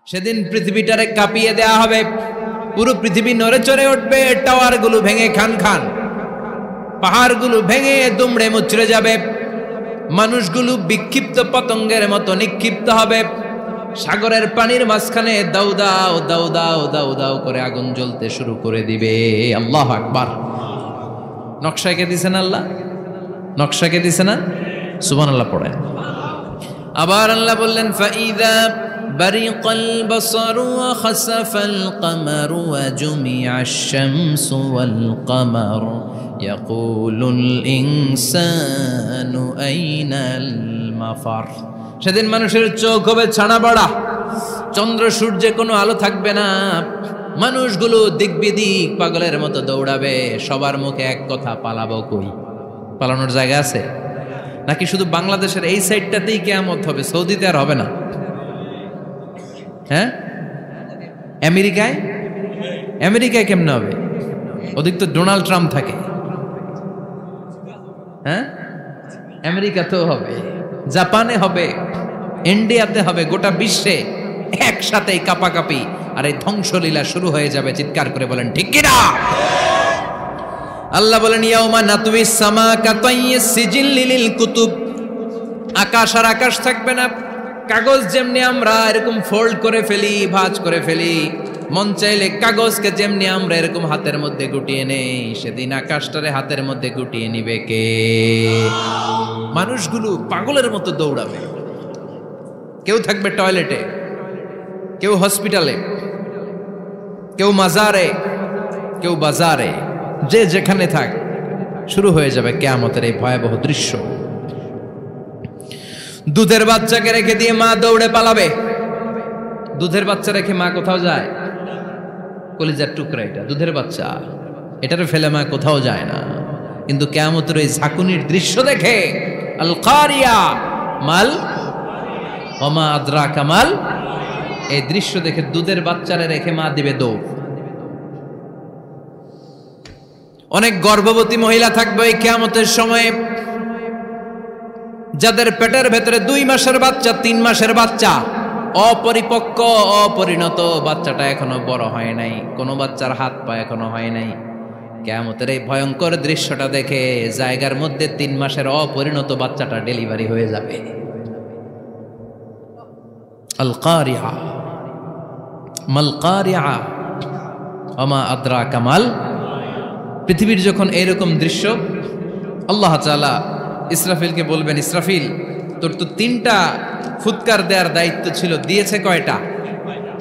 সেদিন পৃথিবীটারে কাঁপিয়ে দেয়া হবে, পুরো পৃথিবী নড়ে চড়ে উঠবে, টাওয়ারগুলো ভেঙে খান খান, পাহাড়গুলো ভেঙে দুমড়ে মুচড়ে যাবে, মানুষগুলো বিক্ষিপ্ত পতঙ্গের মতো নিক্ষিপ্ত হবে, সাগরের পানির মাঝখানে দাউ দাউ দাউ দাউ দাউ দাউ করে আগুন জ্বলতে শুরু করে দিবে। আল্লাহু আকবার। নকশাকে দিছেন আল্লাহ, নকশাকে দিছে না? সুবহানাল্লাহ পড়েন। আবার আল্লাহ বললেন ফাইদা বারিকাল বাসারু ওয়া খাসাফাল কামারু ওয়া জুমিআশ শামসু ওয়াল কামারু ইয়াকুলুল ইনসানু আইনাল মাফার। সেদিন মানুষের চোখ হবে ছানা বড়া, চন্দ্র সূর্যে কোনো আলো থাকবে না, মানুষগুলো দিক বিদিক পাগলের মতো দৌড়াবে, সবার মুখে এক কথা, পালাবো কই? পালানোর জায়গা আছে নাকি শুধু বাংলাদেশের এই সাইডটাতেই কিয়ামত হবে, সৌদিতে আর হবে না? হ্যাঁ, আমেরিকায়, আমেরিকায় কেমনে হবে? ওদিক তো ডোনাল্ড ট্রাম্প থাকে। হ্যাঁ, আমেরিকাতেও হবে, জাপানে হবে, ইন্ডিয়াতে হবে, গোটা বিশ্বে একসাথে কাপাকাপি আর এই ধ্বংসলীলা শুরু হয়ে যাবে। চিৎকার করে বলেন ঠিক কিনা? আল্লাহ বলেন ইয়াউমা নাতউইস সামা কাতাইয়িস সিজিল লিল কুতুব। আকাশ আর আকাশ থাকবে না, কাগজ যেমনি আমরা এরকম ফোল্ড করে ফেলি, ভাঁজ করে ফেলি, মন চাইলে কাগজকে যেমনি আমরা এরকম হাতের মধ্যে গুটিয়ে নেই, সেদিন আকাশটারে হাতের মধ্যে গুটিয়ে নিবে কে? মানুষগুলো পাগলের মতো দৌড়াবে, কেউ থাকবে টয়লেটে, কেউ হসপিটালে, কেউ মাজারে, কেউ বাজারে, যে যেখানে থাক, শুরু হয়ে যাবে কিয়ামতের এই ভয়াবহ দৃশ্য। দুধের বাচ্চাকে রেখে দিয়ে মা দৌড়ে পালাবে। দুধের বাচ্চা রেখে মা কোথাও যায়? কলিজার টুকরা এটা, দুধের বাচ্চা, এটারে ফেলে মা কোথাও যায় না। কিন্তু কিয়ামতের এই ঝাঁকুনির দৃশ্য দেখে, আল কারিয়া মাল ওমা আদরাকা মাল, এই দৃশ্য দেখে দুধের বাচ্চারে রেখে মা দিবে দৌড়। অনেক গর্ভবতী মহিলা থাকবে এই কিয়ামতের সময়ে, যাদের পেটের ভেতরে 2 মাসের বাচ্চা, 3 মাসের বাচ্চা, অপরিপক্ক অপরিণত, বাচ্চাটা এখনো বড় হয় নাই, কোনো বাচ্চার হাত পা এখনো হয় নাই। কিয়ামতের এই ভয়ঙ্কর দৃশ্যটা দেখে জায়গার মধ্যে 3 মাসের অপরিণত বাচ্চাটা ডেলিভারি হয়ে যাবে। আল কারিয়া মাল কারিয়া ওমা আদরাকা মাল। পৃথিবীর যখন এরকম দৃশ্য, আল্লাহ তাআলা ইসরাফিলকে বলবেন, ইসরাফিল তোর তো 3টা ফুৎকার দেওয়ার দায়িত্ব ছিল, দিয়েছে কয়টা?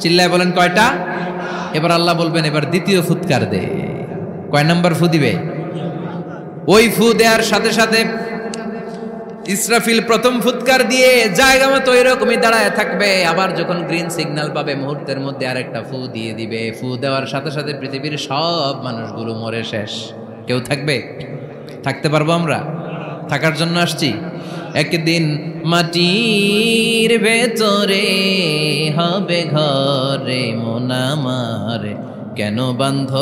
চিল্লায় বলেন কয়টা? এবার আল্লাহ বলবেন এবার দ্বিতীয় ফুৎকার দে। কয় নাম্বার ফু দিবে? ওই ফু দেওয়ার সাথে সাথে ইসরাফিল প্রথম ফুৎকার দিয়ে জায়গা মতো এরকমই দাঁড়ায় থাকবে, আবার যখন গ্রিন সিগন্যাল পাবে মুহূর্তের মধ্যে আরেকটা ফু দিয়ে দিবে। ফু দেওয়ার সাথে সাথে পৃথিবীর সব মানুষগুলো মরে শেষ, কেউ থাকবে? থাকতে পারবো আমরা? থাকার জন্য আসছি। একদিন মাটির ভেতরে হবে ঘরে মন আমার, কেন বান্ধ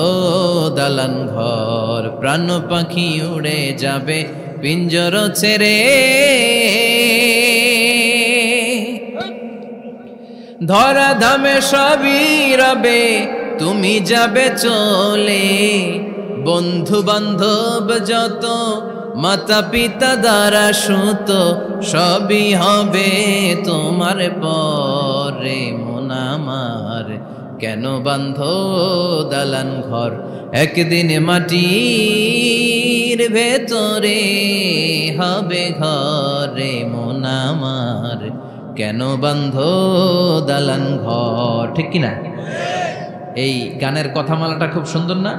দালান ঘর, প্রাণ পাখি উড়ে যাবে পিঞ্জর ছেড়ে, ধরা ধামে সবই রবে তুমি যাবে চলে, বন্ধু বান্ধব যত মাতা পিতা দ্বারা সুত সবই হবে তোমার পরে মন আমার, কেন বান্ধ দালান ঘর, একদিন মাটির ভেতরে হবে ঘরে মন আমার, কেন বান্ধ দালান ঘর। ঠিক কিনা? এই গানের কথামালাটা খুব সুন্দর না?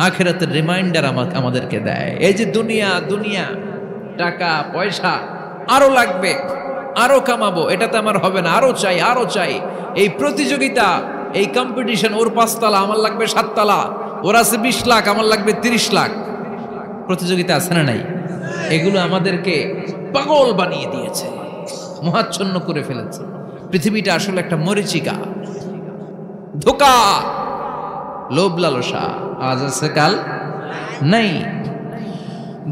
আখিরাতের রিমাইন্ডার আমাদেরকে দেয়। এই যে দুনিয়া দুনিয়া, টাকা পয়সা আরো লাগবে, আরো কামাবো, এটাতে আমার হবে না, আরো চাই আরো চাই। এই প্রতিযোগিতা, এই কম্পিটিশন, ওর 5 তলা আমার লাগবে 7 তলা, ওর আছে 20 লাখ আমার লাগবে 30 লাখ, প্রতিযোগিতা আছে না নাই? এগুলো আমাদেরকে পাগল বানিয়ে দিয়েছে, মোহাচ্ছন্ন করে ফেলেছে। পৃথিবীটা আসলে একটা মরিচিকা, ধোঁকা, লোভ লালসা, আজ আছে কাল নাই।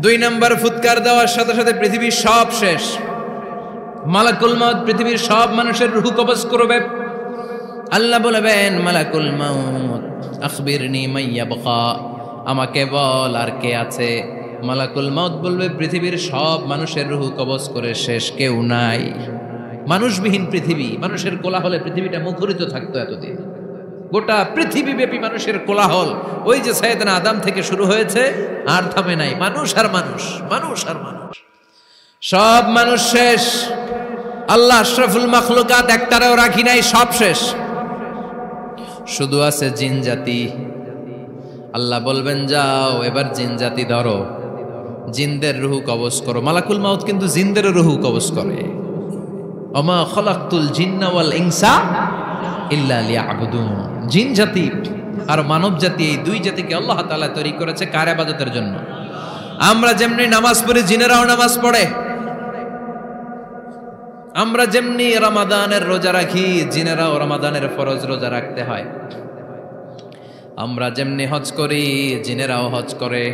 2 নম্বর ফুৎকার দেওয়ার সাথে সাথে পৃথিবীর সব শেষ। মালাকুল মউত পৃথিবীর সব মানুষের রূহ কবজ করবে। আল্লাহ বলবেন মালাকুল মাউত আখবিরনি মাইয়াবকা, আমাকে বল আর কে আছে। মালাকুল মাউত বলবে পৃথিবীর সব মানুষের রুহ কবজ করে শেষ, কেউ নাই। মানুষবিহীন পৃথিবী, মানুষের কোলাহলে পৃথিবীটা মুখরিত থাকতো এতদিন। গোটা পৃথিবীব্যাপী মানুষের কোলাহল, ওই যে সাইয়েদনা আদম থেকে শুরু হয়েছে আর থামে নাই। মানুষ আর মানুষ, মানুষ আর মানুষ, সব মানুষ শেষ। আল্লাহ আশরাফুল মাখলুকাত একটারেও রাখি নাই, সব শেষ। শুধু আছে জিন জাতি। আল্লাহ বলবেন যাও এবার জিন জাতি ধরো, জিনদের রুহ কবজ করো। মালাকুল মাউত কিন্তু জিনদের রুহ কবজ করে। ওমা খলাকতুল জিন্না ওয়াল ইনসা ইল্লা লিয়াবুদুন। জিন জাতি আর মানব জাতি, এই দুই জাতিকে আল্লাহ তাআলা তৈরি করেছে কার ইবাদতের জন্য। আমরা যেমনি নামাজ পড়ি, জিনেরাও নামাজ পড়ে। আমরা যেমনি রমাদানের রোজা রাখি, জিনেরাও রমাদানের ফরজ রোজা রাখতে হয়। আমরা যেমনি হজ করি, জিনেরাও হজ করে।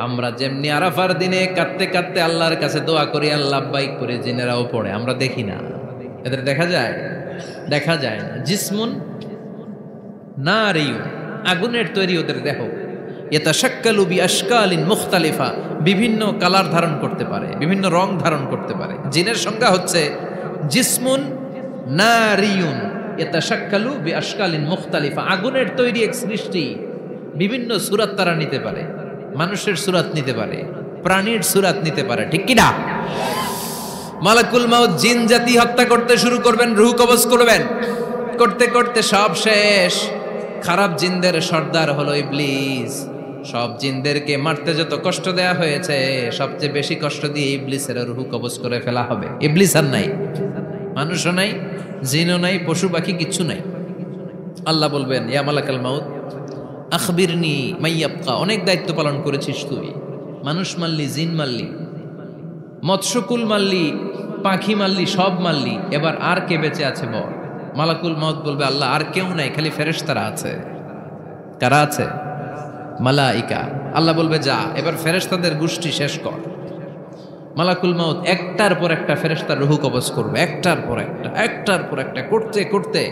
আমরা যেমনি আরাফার দিনে কাঁদতে কাঁদতে আল্লাহর কাছে দোয়া করি, আল্লাহ লাব্বাইক করে, জিনেরাও পড়ে। আমরা দেখি না, এদের দেখা যায়? দেখা যায় না। জিসমুন নারিয়ুন, আগুনের তৈরি ওদের দেহ। ইয়াতাশাক্কালু বিআশকালিন মুখতালিফা, বিভিন্ন কালার ধারণ করতে পারে, বিভিন্ন রং ধারণ করতে পারে। জিনের সংজ্ঞা হচ্ছে জিসমুন নারিয়ুন ইয়াতাশাক্কালু বিআশকালিন মুখতালিফা, আগুনের তৈরি এক সৃষ্টি। বিভিন্ন সূরত তারা নিতে পারে, মানুষের সূরত নিতে পারে, প্রাণীর সূরত নিতে পারে, ঠিক কি না? মালাকুল মাউত জিন জাতি হত্যা করতে শুরু করবেন, রূহ কবজ করবেন। করতে করতে সব শেষ। খারাপ জিনদের সর্দার হলো ইবলিস। সব জিনদেরকে মারতে যত কষ্ট দেয়া হয়েছে, সবচেয়ে বেশি কষ্ট দিয়ে ইবলিসের রূহ কবজ করে ফেলা হবে। ইবলিস আর নাই, মানুষও নাই, জিনও নাই, পশু পাখি কিচ্ছু নাই। আল্লাহ বলবেন ইয়া মালাকাল মাউত আখবিরনি মাইয়াবকা, অনেক দায়িত্ব পালন করেছিস তুই। মানুষ মারলি, জিন মারলি, মৎস্যকুল মারলি, পাখি মারলি, সব মারলি, এবার আর কে বেঁচে আছে বল। মালাকুল মাউত বলবে আল্লাহ আর কেউ নাই, খালি ফেরেশতারা আছে। কারা আছে? মালাইকা। আল্লাহ বলবে যা এবার ফেরেশতাদের গোষ্ঠী শেষ কর। মালাকুল মাউত একটার পর একটা ফেরেশতার রূহ কবজ করবে, একটার পর একটা, একটার পর একটা, করতে করতে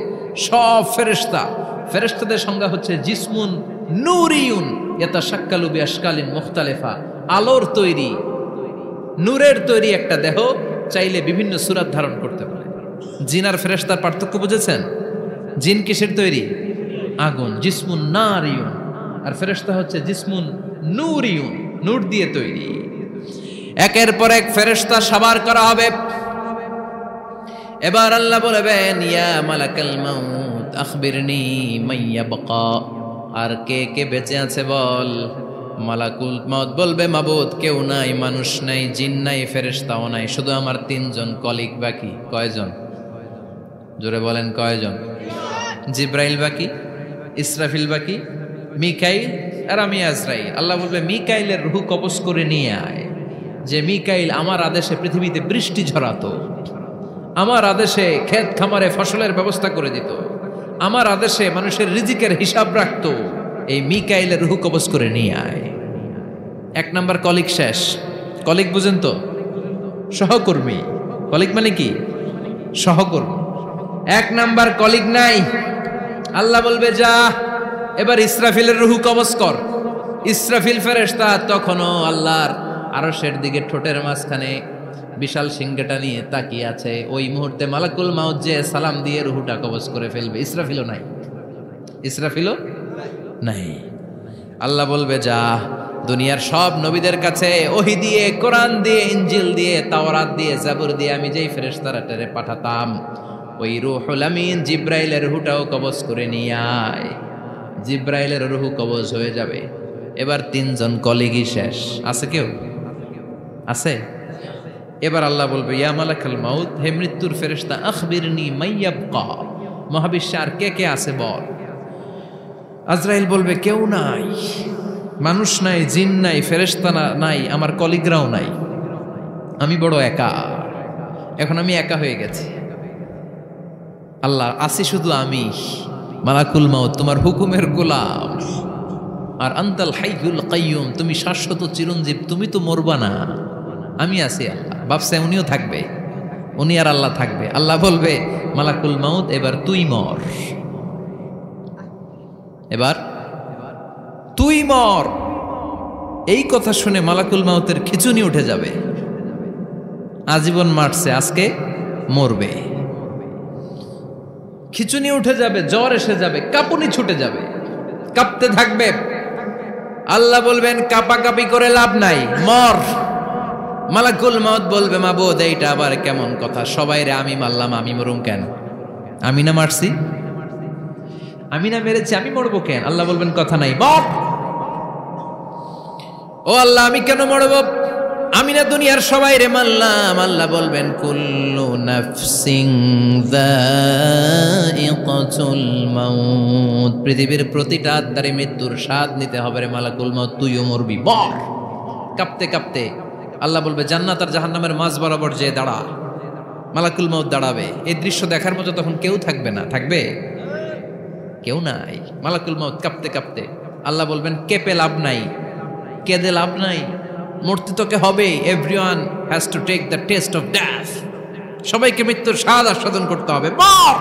সব ফেরেশতা। ফেরেশতাদের সংজ্ঞা হচ্ছে জিসমুন নূরিয়ুন ইয়াতাশাক্কালু বিআশকালিন মুখতালিফা, আলোর তৈরি, নূরের তৈরি একটা দেহ, চাইলে বিভিন্ন সূরত ধারণ করতে পারে। জিন আর ফেরেশতার পার্থক্য বুঝেছেন? জিন কিসের তৈরি? আগুন, জিসমুন নারিয়ুন। আর ফেরেশতা হচ্ছে জিসমুন নূরিয়ুন, নূর দিয়ে তৈরি। একের পর এক ফেরেশতা সাবার করা হবে। এবার আল্লাহ বলবেন ইয়া মালাকাল মাউত আখবিরনি মাইয়াবকা, আর কে কে বেঁচে আছে বল। মালাকুল মাউত বলবে মাবুদ কেউ নাই, মানুষ নাই, জিন নাই, ফেরেশতাও নাই, শুধু আমার তিনজন কলিগ বাকি। কয়জন? জোরে বলেন কয়জন? জিব্রাইল বাকি, ইসরাফিল বাকি, মিকাইল আর আমি আজরাইল। আল্লাহ বলবে মিকাইলের রূহ কবজ করে নিয়ে আয়। যে মিকাইল আমার আদেশে পৃথিবীতে বৃষ্টি ঝরাতো, আমার আদেশে ক্ষেত খামারে ফসলের ব্যবস্থা করে দিত, আমার আদেশে মানুষের রিজিকের হিসাব রাখতো, এই মিকাইলের রূহ কবজ করে নিয়ে আয়। এক নাম্বার কলিগ শেষ। কলিগ বুঝেন তো? সহকর্মী। কলিগ মানে কি? সহকর্মী। এক নাম্বার কলিগ নাই। আল্লাহ বলবে যা এবার ইসরাফিলের রূহ কবজ কর। ইসরাফিল ফেরেশতা তখনও আল্লাহর আরশের দিকে ঠোঁটের মাঝখানে বিশাল সিংহটা নিয়ে তাকিয়ে আছে। ওই মুহূর্তে মালাকুল মাউত যে সালাম দিয়ে রূহটা কবজ করে ফেলবে। ইসরাফিলও নাই, ইসরাফিলও নাই। আল্লাহ বলবে যা দুনিয়ার সব নবীদের কাছে ওহী দিয়ে, কোরআন দিয়ে, ইনজিল দিয়ে, তাওরাত দিয়ে, জাবুর দিয়ে আমি যেই ফেরেশতারা পাঠাতাম, ওই রূহুল আমিন জিব্রাইলের রূহটাও কবজ করে নিয়ে আয়। জিব্রাইলের রূহ কবজ হয়ে যাবে। এবার তিনজন কলিগই শেষ। আছে কেউ? আছে? এবার আল্লাহ বলবে ইয়া মালাকাল মাউত, হে মৃত্যুর ফেরেশতা আখবিরনি মাইয়াবকা, মহাবিশ্বে আর কে কে আছে বল। আজরাইল বলবে কেউ নাই, মানুষ নাই, জিন নাই, ফেরেশতা নাই, আমার কলিগরাও নাই, আমি বড় একা। এখন আমি একা হয়ে গেছি। আল্লাহ আসি শুধু আমি। মালাকুল মাউত তোমার হুকুমের গোলাম। আর আনতাল হাইয়ুল কাইয়ুম, তুমি শাশ্বত চিরঞ্জীব, তুমি তো মরবা না, আমি আছি। আল্লাহ ভাবছে উনিও থাকবে, উনি আর আল্লাহ থাকবে। আল্লাহ বলবে মালাকুল মাউত এবার তুই মর। এবার তুই মর, এই কথা শুনে মালাকুল মাউতের খিচুনি উঠে যাবে। আজীবন মারছে, আজকে মরবে। খিচুনি উঠে যাবে, জ্বর এসে যাবে, কাঁপুনি ছুটে যাবে, কাঁপতে থাকবে। আল্লাহ বলবেন কাঁপাকাঁপি করে লাভ নাই, মর। মালাকুল মাউত বলবে মাবুদ এইটা আবার কেমন কথা, সবাই রে আমি মারলাম, আমি মরুম কেন? আমি না মারছি, আমি না মেরেছি, আমি মরবো কেন? আল্লাহ বলবেন কথা নাই, মর। ও আল্লাহ আমি কেন মরব? আমি না দুনিয়ার সবাই রে মারলাম। আল্লাহ বলবেন কুল্লু নাফসিন যায়িকাতুল মাউত, পৃথিবীর প্রতিটা আত্মারে মৃত্যুর স্বাদ নিতে হবে রে মালাকুল মাউত, তুইও মরবি, মর। কাঁপতে কাঁপতে আল্লাহ বলবে জান্নাত আর জাহান্নামের মাঝ বরাবর যে দাঁড়া। মালাকুল মাউত দাঁড়াবে, এই দৃশ্য দেখার মতো তখন কেউ থাকবে না, থাকবে কেউ নাই। মালাকুল মাউত কাঁপতে কাঁপতে আল্লাহ বলবেন কেঁপে লাভ নাই, কেঁদে লাভ নাই, মরতে তোকে হবে। Everyone has to take the test of death, সবাইকে মৃত্যুর স্বাদ আস্বাদন করতে হবে। মর,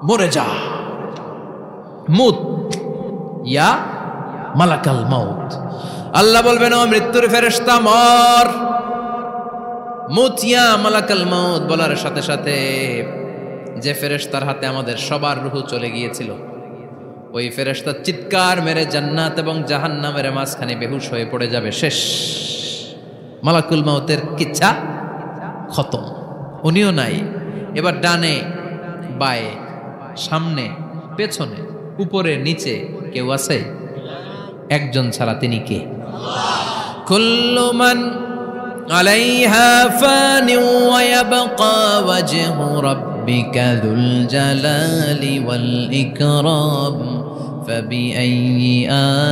মরে যা। মুত ইয়া মালাকাল মাউত। আল্লাহ বলবেন ও মৃত্যুর ফেরেশতা মর। মুত ইয়া মালাকাল মাউত বলার সাথে সাথে যে ফেরেশতার হাতে আমাদের সবার রূহ চলে গিয়েছিল, ওই ফেরেশতা চিৎকার মেরে জান্নাত এবং জাহান্নামের মাঝখানে বেহুশ হয়ে পড়ে যাবে, শেষ। মালাকুল মাউতের কিচ্ছা খতম, উনিও নাই। এবার ডানে বায়ে সামনে পেছনে উপরে নিচে কেউ আছে? একজন ছাড়া, তিনি কে? কুল্লু মান আলাইহা ফানি ওয়া ইয়াবকা ওয়াজহু রাব্বিকা যুল জালালি ওয়াল ইকরাম ফাবিআইয়ি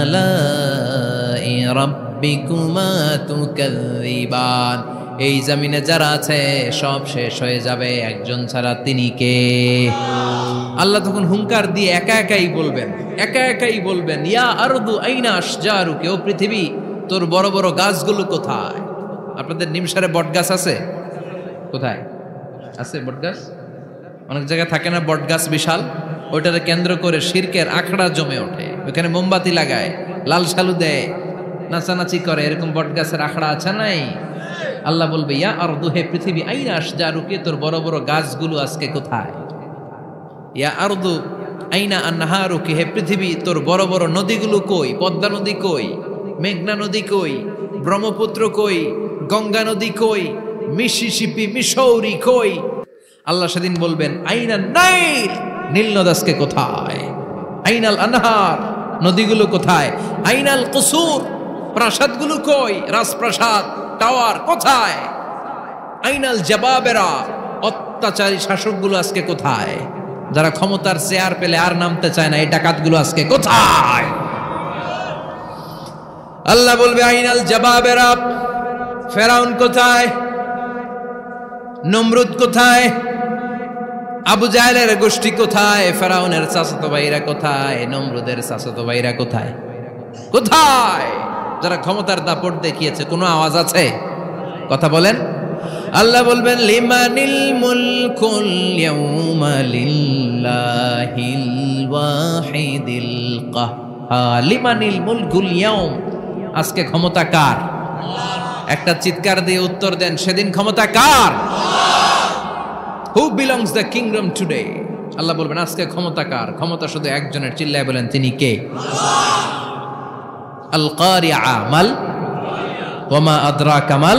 আলাই রাব্বিকুমা তুকাযযিবান। এই জমিনে যারা আছে সব শেষ হয়ে যাবে, একজন ছাড়া, তিনি কে? আল্লাহ তখন হুঙ্কার দিয়ে একা একাই বলবেন ইয়া আরদু আইনা আশজারুকি, ও পৃথিবী তোর বড় বড় গাছগুলো কোথায়? আপনাদের নিমসারে বট গাছ আছে? কোথায় আছে বট গাছ? অনেক জায়গায় থাকে না বট গাছ বিশাল, ওইটারে কেন্দ্র করে শিরকের আখড়া জমে ওঠে, ওখানে মোমবাতি লাগায়, লাল সালু দেয়, নাচানাচি করে, এরকম বট গাছের আখড়া আছে নাই? আল্লাহ বলবে ইয়া আরদু, হে পৃথিবী, আইনা আশজারুকি, তোর বড় বড় গাছগুলো আজকে কোথায়? ইয়া আরদু আইনা আনহারুকি, হে পৃথিবী তোর বড় বড় নদীগুলো কই? পদ্মা নদী কই? মেঘনা নদী কই? ব্রহ্মপুত্র কই? গঙ্গা নদী কই? মিসিসিপি, মিসৌরি কই? আল্লাহ সেদিন বলবেন আইনা নাইল, নীল নদ আজকে কোথায়? আইনাল আনহার, নদীগুলো কোথায়? আইনাল কুসুর, প্রাসাদগুলো কই? রাজপ্রাসাদ, টাওয়ার কোথায়? আইনাল জাবাবেরা, অত্যাচারী শাসকগুলো আজকে কোথায়? যারা ক্ষমতার চেয়ার পেলে আর নামতে চায় না, এই ডাকাতগুলো আজকে কোথায়? আল্লাহ বলবে আইনাল জাবাবেরা, ফেরাউন কোথায়? নমরুদ কোথায়? আবু জাহেলের গোষ্ঠী কোথায়? ফেরাউনের চাচাতো ভাইরা কোথায়? নমরুদের চাচাতো ভাইরা কোথায়? কোথায়? যারা ক্ষমতার দাপট দেখিয়েছে, কোনো আওয়াজ আছে? কথা বলেন। আল্লাহ বলবেন লিমানিল মুলকুল ইয়াউমা লিল্লাহিল ওয়াহিদিল কাহ্হার। লিমানিল মুলকুল ইয়াউম, আজকে ক্ষমতা কার? একটা চিৎকার দিয়ে উত্তর দেন, সেদিন ক্ষমতা কার? Who belongs the kingdom today? Allah বলবেন আজকে ক্ষমতা কার? ক্ষমতা শুধু একজনের, চিল্লায় বলেন তিনি কে? আল কারিআ, মাল ওয়া মা আদরাকা মাল